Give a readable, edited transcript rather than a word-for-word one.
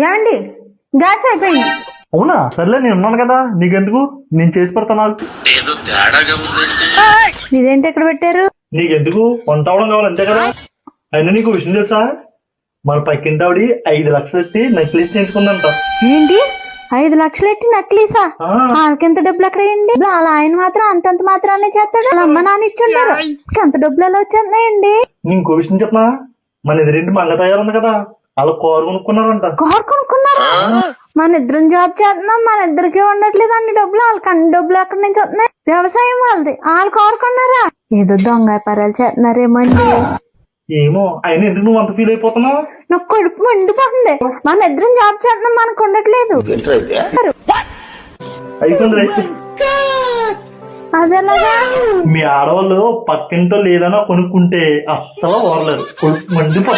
ఏమండి గ్యాస్ అయిపోయింది. అవునా? సర్లే నేను ఉన్నాను కదా, నీకెందుకు, నేను చేసి పెడతాను. ఇదేంటి ఎక్కడ పెట్టారు? నీకెందుకు, వంట అవడం కావాలి అంతే కదా. అయినా నీకు విషయం తెలుసా, మన పక్కింటి ఆవిడ 5 లక్షలు ఎత్తి నెక్లెస్ చేయించుకుందంట. ఏంటి 5 లక్షలు ఎట్టి నక్లీసా? వాళ్ళకింత డబ్బులు ఎక్కడేయండి? అలా ఆయన మాత్రం అంతంత మాత్రాన్ని చేస్తాడు. అమ్మ నాన్న ఇచ్చుంటారు, అంత డబ్బులు ఎలా వచ్చేస్తున్నాయండి? ఇంకో విషయం చెప్పనా, మన ఎదురింటి మంగ తయారు ఉంది కదా, వాళ్ళు కారు కొనుక్కున్నారంట. కారు కొనుక్కున్నారా? మన ఇద్దరం జాబ్ చేస్తున్నాం, మన ఇద్దరికి ఉండట్లేదు అన్ని డబ్బులు. వాళ్ళకి అన్ని డబ్బులు ఎక్కడి నుంచి వస్తున్నాయి? వ్యవసాయం వాళ్ళది, వాళ్ళు కారు కొన్నారా? ఏదో దొంగ వ్యాపారాలు చేస్తున్నారేమండి. ఏమో, అయినా ఎందుకు నువ్వు అంత ఫీల్ అయిపోతున్నావు? నాకు కడుపు మండిపోతుంది. మన ఇద్దరం జాబ్ చేస్తున్నాం, మనకు ఉండట్లేదు. అదేలాగా మీ ఆడవాళ్ళు పక్కింటో లేదనో కొనుక్కుంటే అస్సలు వాడలేదు, మండిపో